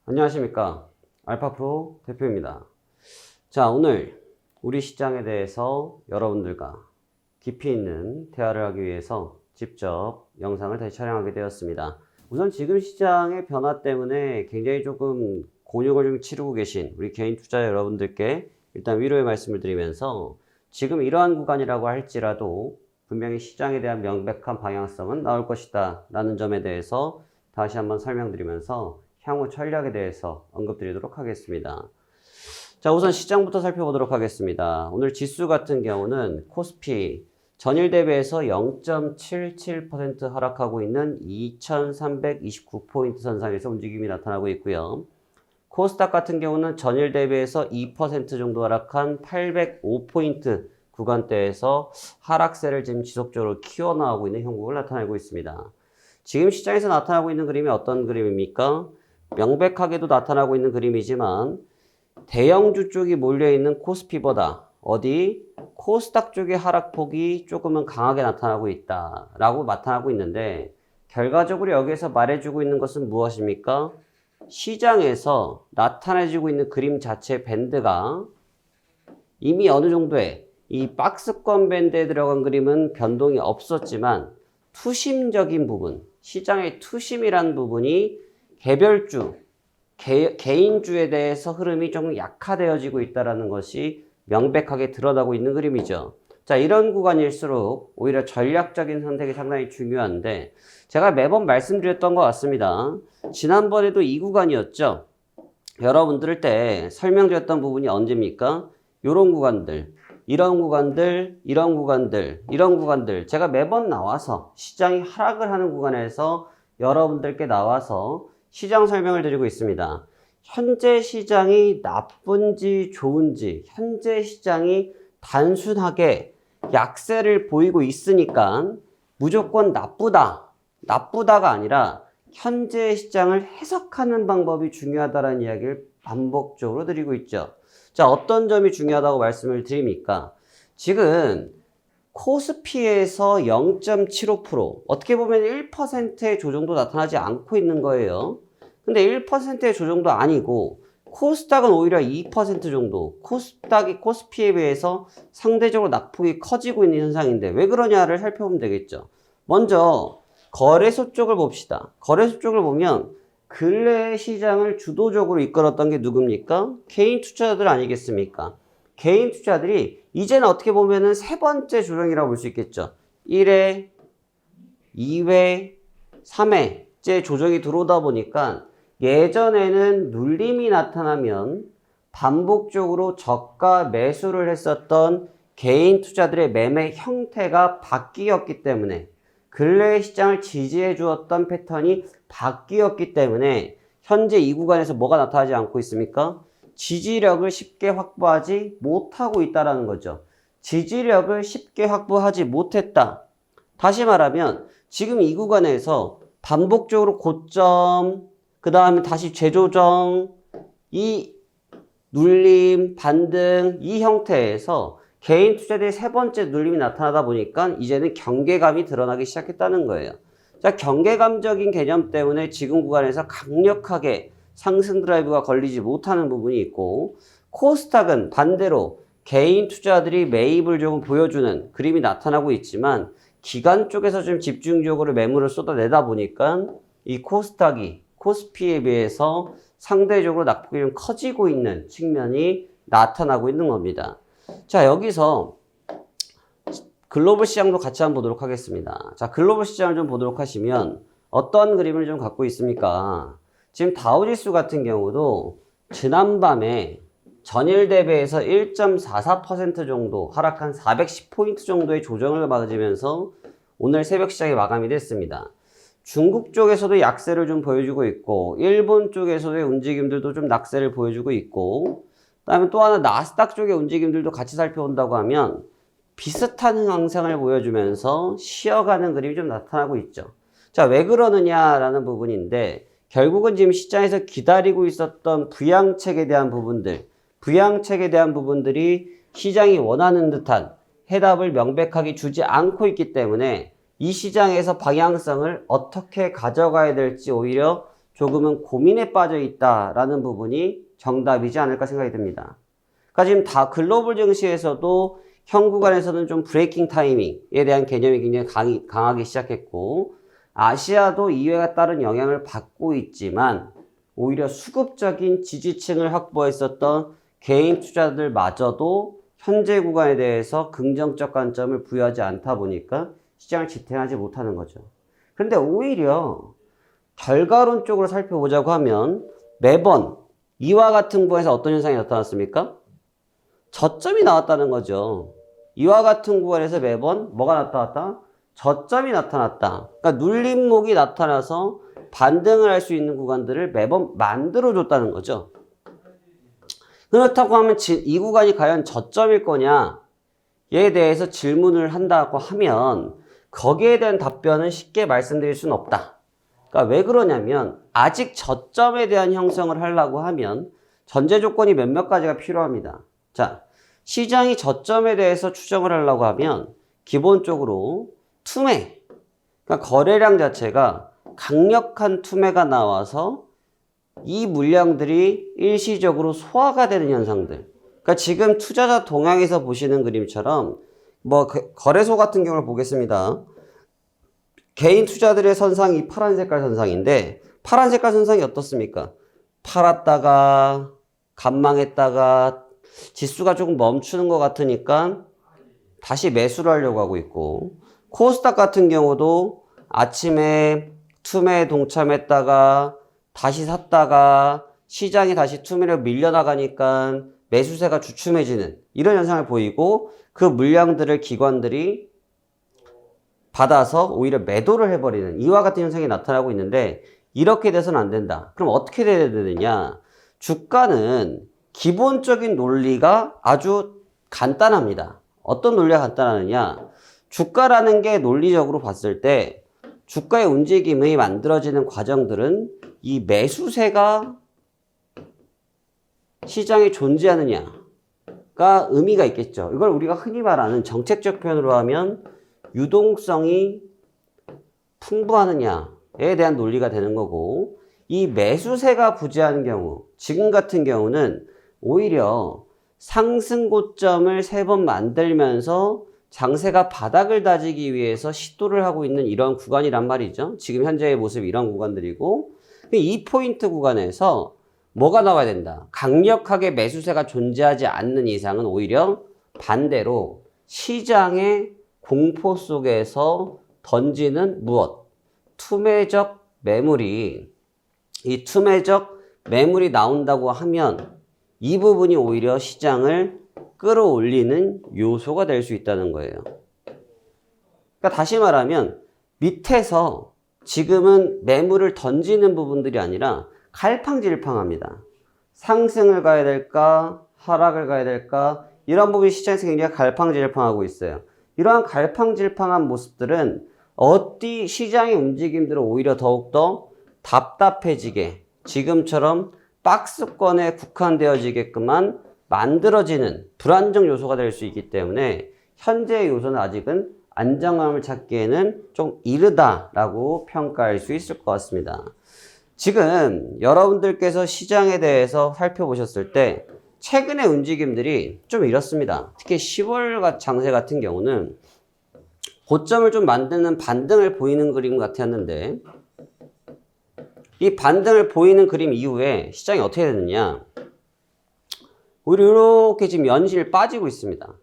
안녕하십니까. 알파프로 대표입니다. 자, 오늘 우리 시장에 대해서 여러분들과 깊이 있는 대화를 하기 위해서 직접 영상을 다시 촬영하게 되었습니다. 우선 지금 시장의 변화 때문에 굉장히 조금 곤욕을 좀 치르고 계신 우리 개인 투자 여러분들께 일단 위로의 말씀을 드리면서 지금 이러한 구간이라고 할지라도 분명히 시장에 대한 명백한 방향성은 나올 것이다 라는 점에 대해서 다시 한번 설명드리면서 향후 전략에 대해서 언급드리도록 하겠습니다. 자, 우선 시장부터 살펴보도록 하겠습니다. 오늘 지수 같은 경우는 코스피 전일 대비해서 0.77% 하락하고 있는 2329포인트 선상에서 움직임이 나타나고 있고요. 코스닥 같은 경우는 전일 대비해서 2% 정도 하락한 805포인트 구간대에서 하락세를 지금 지속적으로 키워나가고 있는 형국을 나타내고 있습니다. 지금 시장에서 나타나고 있는 그림이 어떤 그림입니까? 명백하게도 나타나고 있는 그림이지만 대형주 쪽이 몰려있는 코스피보다 어디? 코스닥 쪽의 하락폭이 조금은 강하게 나타나고 있다라고 나타나고 있는데 결과적으로 여기에서 말해주고 있는 것은 무엇입니까? 시장에서 나타내지고 있는 그림 자체 밴드가 이미 어느 정도의 이 박스권 밴드에 들어간 그림은 변동이 없었지만 투심적인 부분, 시장의 투심이라는 부분이 개별주, 개인주에 대해서 흐름이 좀 약화되어지고 있다는 것이 명백하게 드러나고 있는 그림이죠. 자, 이런 구간일수록 오히려 전략적인 선택이 상당히 중요한데 제가 매번 말씀드렸던 것 같습니다. 지난번에도 이 구간이었죠. 여러분들 때 설명드렸던 부분이 언제입니까? 이런 구간들, 이런 구간들, 이런 구간들, 이런 구간들 제가 매번 나와서 시장이 하락을 하는 구간에서 여러분들께 나와서 시장 설명을 드리고 있습니다. 현재 시장이 나쁜지 좋은지, 현재 시장이 단순하게 약세를 보이고 있으니까 무조건 나쁘다가 아니라 현재 시장을 해석하는 방법이 중요하다는 이야기를 반복적으로 드리고 있죠. 자, 어떤 점이 중요하다고 말씀을 드립니까? 지금 코스피에서 0.75% 어떻게 보면 1%의 조정도 나타나지 않고 있는 거예요. 근데 1%의 조정도 아니고 코스닥은 오히려 2% 정도 코스닥이 코스피에 비해서 상대적으로 낙폭이 커지고 있는 현상인데 왜 그러냐를 살펴보면 되겠죠. 먼저 거래소 쪽을 봅시다. 거래소 쪽을 보면 근래 시장을 주도적으로 이끌었던 게 누굽니까? 개인 투자자들 아니겠습니까? 개인 투자들이 이제는 어떻게 보면은 세 번째 조정이라고 볼 수 있겠죠. 1회, 2회, 3회째 조정이 들어오다 보니까 예전에는 눌림이 나타나면 반복적으로 저가 매수를 했었던 개인 투자들의 매매 형태가 바뀌었기 때문에 근래 시장을 지지해 주었던 패턴이 바뀌었기 때문에 현재 이 구간에서 뭐가 나타나지 않고 있습니까? 지지력을 쉽게 확보하지 못하고 있다는 거죠. 지지력을 쉽게 확보하지 못했다. 다시 말하면 지금 이 구간에서 반복적으로 고점, 그 다음에 다시 재조정, 이 눌림, 반등, 이 형태에서 개인 투자들의 세 번째 눌림이 나타나다 보니까 이제는 경계감이 드러나기 시작했다는 거예요. 자, 경계감적인 개념 때문에 지금 구간에서 강력하게 상승 드라이브가 걸리지 못하는 부분이 있고 코스닥은 반대로 개인 투자들이 매입을 조금 보여주는 그림이 나타나고 있지만 기관 쪽에서 좀 집중적으로 매물을 쏟아내다 보니까 이 코스닥이 코스피에 비해서 상대적으로 낙폭이 좀 커지고 있는 측면이 나타나고 있는 겁니다. 자, 여기서 글로벌 시장도 같이 한번 보도록 하겠습니다. 자, 글로벌 시장을 좀 보도록 하시면 어떤 그림을 좀 갖고 있습니까? 지금 다우지수 같은 경우도 지난밤에 전일 대비해서 1.44% 정도 하락한 410포인트 정도의 조정을 맞으면서 오늘 새벽 시장이 마감이 됐습니다. 중국 쪽에서도 약세를 좀 보여주고 있고 일본 쪽에서의 움직임들도 좀 낙세를 보여주고 있고 그다음에 또 하나 나스닥 쪽의 움직임들도 같이 살펴본다고 하면 비슷한 항상을 보여주면서 쉬어가는 그림이 좀 나타나고 있죠. 자, 왜 그러느냐라는 부분인데 결국은 지금 시장에서 기다리고 있었던 부양책에 대한 부분들이 시장이 원하는 듯한 해답을 명백하게 주지 않고 있기 때문에 이 시장에서 방향성을 어떻게 가져가야 될지 오히려 조금은 고민에 빠져 있다라는 부분이 정답이지 않을까 생각이 듭니다. 그러니까 지금 다 글로벌 증시에서도 현 구간에서는 좀 브레이킹 타이밍에 대한 개념이 굉장히 강하기 시작했고, 아시아도 이외가 따른 영향을 받고 있지만 오히려 수급적인 지지층을 확보했었던 개인 투자들마저도 현재 구간에 대해서 긍정적 관점을 부여하지 않다 보니까 시장을 지탱하지 못하는 거죠. 그런데 오히려 결과론적으로 살펴보자고 하면 매번 이와 같은 구간에서 어떤 현상이 나타났습니까? 저점이 나왔다는 거죠. 이와 같은 구간에서 매번 뭐가 나타났다? 저점이 나타났다. 그러니까 눌림목이 나타나서 반등을 할 수 있는 구간들을 매번 만들어줬다는 거죠. 그렇다고 하면 이 구간이 과연 저점일 거냐에 대해서 질문을 한다고 하면 거기에 대한 답변은 쉽게 말씀드릴 수는 없다. 그러니까 왜 그러냐면 아직 저점에 대한 형성을 하려고 하면 전제 조건이 몇몇 가지가 필요합니다. 자, 시장이 저점에 대해서 추정을 하려고 하면 기본적으로 투매, 그러니까 거래량 자체가 강력한 투매가 나와서 이 물량들이 일시적으로 소화가 되는 현상들. 그러니까 지금 투자자 동향에서 보시는 그림처럼 거래소 같은 경우를 보겠습니다. 개인 투자들의 선상이 파란 색깔 선상인데 파란 색깔 선상이 어떻습니까? 팔았다가 간망했다가 지수가 조금 멈추는 것 같으니까 다시 매수를 하려고 하고 있고, 코스닥 같은 경우도 아침에 투매에 동참했다가 다시 샀다가 시장이 다시 투매로 밀려나가니까 매수세가 주춤해지는 이런 현상을 보이고, 그 물량들을 기관들이 받아서 오히려 매도를 해버리는 이와 같은 현상이 나타나고 있는데, 이렇게 돼서는 안 된다. 그럼 어떻게 돼야 되느냐? 주가는 기본적인 논리가 아주 간단합니다. 어떤 논리가 간단하느냐? 주가라는 게 논리적으로 봤을 때 주가의 움직임이 만들어지는 과정들은 이 매수세가 시장에 존재하느냐가 의미가 있겠죠. 이걸 우리가 흔히 말하는 정책적 표현으로 하면 유동성이 풍부하느냐에 대한 논리가 되는 거고, 이 매수세가 부재한 경우, 지금 같은 경우는 오히려 상승 고점을 3번 만들면서 장세가 바닥을 다지기 위해서 시도를 하고 있는 이런 구간이란 말이죠. 지금 현재의 모습이 이런 구간들이고, 이 포인트 구간에서 뭐가 나와야 된다? 강력하게 매수세가 존재하지 않는 이상은 오히려 반대로 시장의 공포 속에서 던지는 무엇? 투매적 매물이, 이 투매적 매물이 나온다고 하면 이 부분이 오히려 시장을 끌어올리는 요소가 될 수 있다는 거예요. 그러니까 다시 말하면 밑에서 지금은 매물을 던지는 부분들이 아니라 갈팡질팡합니다. 상승을 가야 될까? 하락을 가야 될까? 이런 부분이 시장에서 굉장히 갈팡질팡하고 있어요. 이러한 갈팡질팡한 모습들은 어디 시장의 움직임들을 오히려 더욱더 답답해지게, 지금처럼 박스권에 국한되어지게끔만 만들어지는 불안정 요소가 될 수 있기 때문에 현재의 요소는 아직은 안정감을 찾기에는 좀 이르다라고 평가할 수 있을 것 같습니다. 지금 여러분들께서 시장에 대해서 살펴보셨을 때 최근의 움직임들이 좀 이렇습니다. 특히 10월 장세 같은 경우는 고점을 좀 만드는 반등을 보이는 그림 같았는데, 이 반등을 보이는 그림 이후에 시장이 어떻게 됐느냐? 오히려 이렇게 지금 연실 빠지고 있습니다.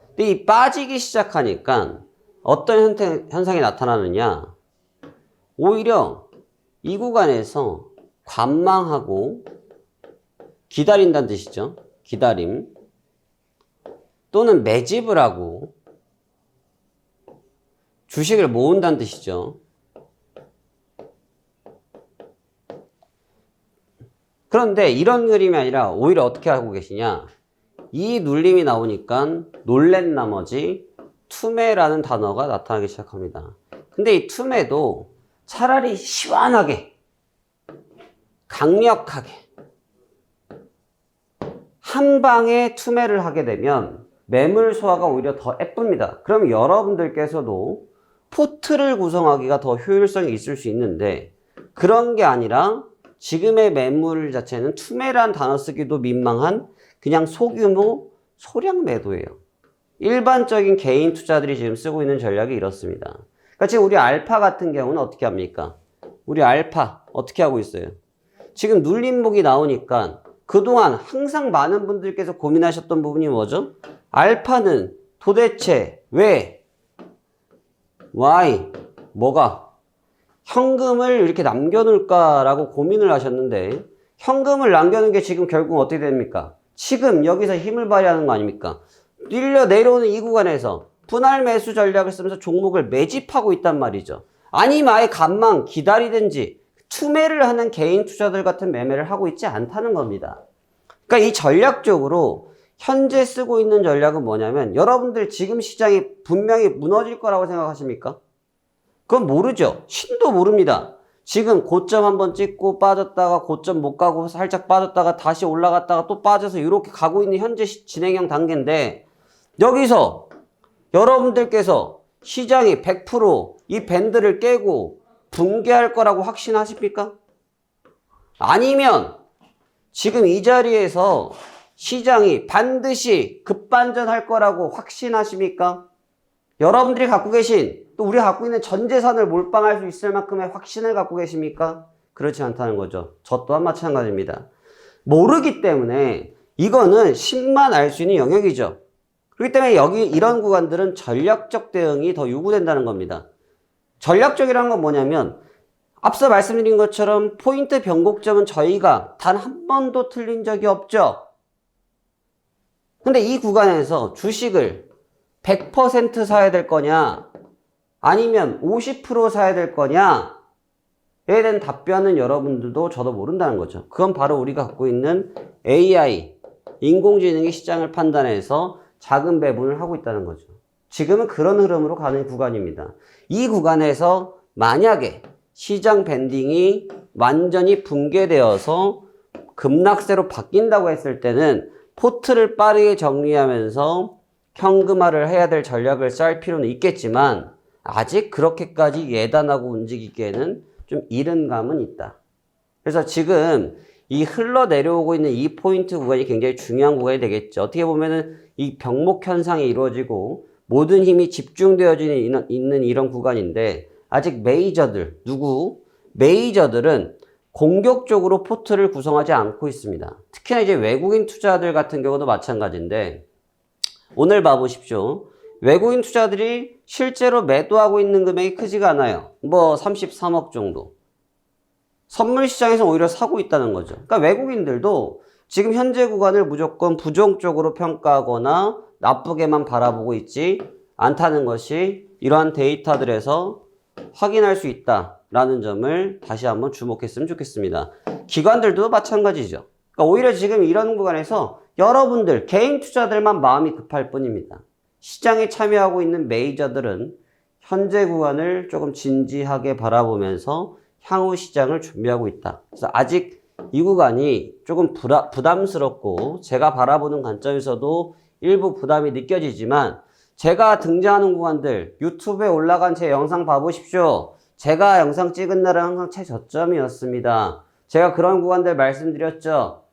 근데 이 빠지기 시작하니까 어떤 현상이 나타나느냐? 오히려 이 구간에서 관망하고 기다린다는 뜻이죠. 기다림. 또는 매집을 하고 주식을 모은다는 뜻이죠. 그런데 이런 그림이 아니라 오히려 어떻게 하고 계시냐? 이 눌림이 나오니까 놀란 나머지 투매라는 단어가 나타나기 시작합니다. 근데 이 투매도 차라리 시원하게, 강력하게 한 방에 투매를 하게 되면 매물 소화가 오히려 더 예쁩니다. 그럼 여러분들께서도 포트를 구성하기가 더 효율성이 있을 수 있는데, 그런 게 아니라 지금의 매물 자체는 투매라는 단어 쓰기도 민망한 그냥 소규모 소량 매도예요. 일반적인 개인 투자들이 지금 쓰고 있는 전략이 이렇습니다. 그러니까 지금 우리 알파 같은 경우는 어떻게 합니까? 우리 알파 어떻게 하고 있어요? 지금 눌림목이 나오니까 그동안 항상 많은 분들께서 고민하셨던 부분이 뭐죠? 알파는 도대체 왜? why? 뭐가? 현금을 이렇게 남겨놓을까라고 고민을 하셨는데 현금을 남겨놓은 게 지금 결국 어떻게 됩니까? 지금 여기서 힘을 발휘하는 거 아닙니까? 밀려 내려오는 이 구간에서 분할 매수 전략을 쓰면서 종목을 매집하고 있단 말이죠. 아니면 아예 간만 기다리든지 투매를 하는 개인 투자들 같은 매매를 하고 있지 않다는 겁니다. 그러니까 이 전략적으로 현재 쓰고 있는 전략은 뭐냐면 여러분들 지금 시장이 분명히 무너질 거라고 생각하십니까? 그건 모르죠. 신도 모릅니다. 지금 고점 한번 찍고 빠졌다가 고점 못 가고 살짝 빠졌다가 다시 올라갔다가 또 빠져서 이렇게 가고 있는 현재 진행형 단계인데 여기서 여러분들께서 시장이 100% 이 밴드를 깨고 붕괴할 거라고 확신하십니까? 아니면 지금 이 자리에서 시장이 반드시 급반전할 거라고 확신하십니까? 여러분들이 갖고 계신 또 우리가 갖고 있는 전 재산을 몰빵할 수 있을 만큼의 확신을 갖고 계십니까? 그렇지 않다는 거죠. 저 또한 마찬가지입니다. 모르기 때문에 이거는 신만 알 수 있는 영역이죠. 그렇기 때문에 여기 이런 구간들은 전략적 대응이 더 요구된다는 겁니다. 전략적이라는 건 뭐냐면 앞서 말씀드린 것처럼 포인트 변곡점은 저희가 단 한 번도 틀린 적이 없죠. 근데 이 구간에서 주식을 100% 사야 될 거냐 아니면 50% 사야 될 거냐에 대한 답변은 여러분들도 저도 모른다는 거죠. 그건 바로 우리가 갖고 있는 AI, 인공지능이 시장을 판단해서 작은 배분을 하고 있다는 거죠. 지금은 그런 흐름으로 가는 구간입니다. 이 구간에서 만약에 시장 밴딩이 완전히 붕괴되어서 급락세로 바뀐다고 했을 때는 포트를 빠르게 정리하면서 현금화를 해야 될 전략을 짤 필요는 있겠지만 아직 그렇게까지 예단하고 움직이기에는 좀 이른 감은 있다. 그래서 지금 이 흘러내려오고 있는 이 포인트 구간이 굉장히 중요한 구간이 되겠죠. 어떻게 보면은 이 병목 현상이 이루어지고 모든 힘이 집중되어지는 있는 이런 구간인데 아직 메이저들, 메이저들은 공격적으로 포트를 구성하지 않고 있습니다. 특히나 이제 외국인 투자들 같은 경우도 마찬가지인데 오늘 봐보십시오. 외국인 투자들이 실제로 매도하고 있는 금액이 크지가 않아요. 뭐 33억 정도. 선물 시장에서 오히려 사고 있다는 거죠. 그러니까 외국인들도 지금 현재 구간을 무조건 부정적으로 평가하거나 나쁘게만 바라보고 있지 않다는 것이 이러한 데이터들에서 확인할 수 있다라는 점을 다시 한번 주목했으면 좋겠습니다. 기관들도 마찬가지죠. 그러니까 오히려 지금 이런 구간에서 여러분들 개인 투자들만 마음이 급할 뿐입니다. 시장에 참여하고 있는 메이저들은 현재 구간을 조금 진지하게 바라보면서 향후 시장을 준비하고 있다. 그래서 아직 이 구간이 조금 부담스럽고 제가 바라보는 관점에서도 일부 부담이 느껴지지만 제가 등장하는 구간들 유튜브에 올라간 제 영상 봐보십시오. 제가 영상 찍은 날은 항상 최저점이었습니다. 제가 그런 구간들 말씀드렸죠.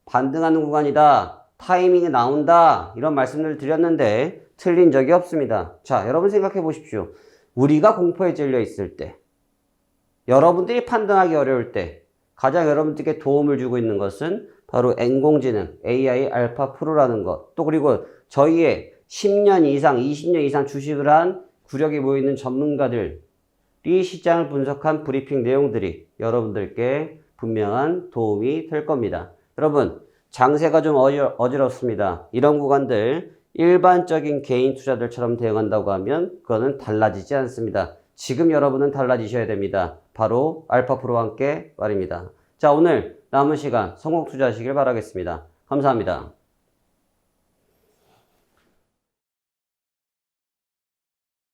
반등하는 구간이다. 타이밍이 나온다. 이런 말씀들을 드렸는데 틀린 적이 없습니다. 자, 여러분 생각해 보십시오. 우리가 공포에 찔려 있을 때 여러분들이 판단하기 어려울 때 가장 여러분들께 도움을 주고 있는 것은 바로 인공지능, AI 알파 프로라는 것. 또 그리고 저희의 10년 이상, 20년 이상 주식을 한 구력이 모여있는 전문가들이 시장을 분석한 브리핑 내용들이 여러분들께 분명한 도움이 될 겁니다. 여러분, 장세가 좀 어지럽습니다. 이런 구간들 일반적인 개인 투자들처럼 대응한다고 하면 그거는 달라지지 않습니다. 지금 여러분은 달라지셔야 됩니다. 바로 알파프로와 함께 말입니다. 자, 오늘 남은 시간 성공 투자하시길 바라겠습니다. 감사합니다.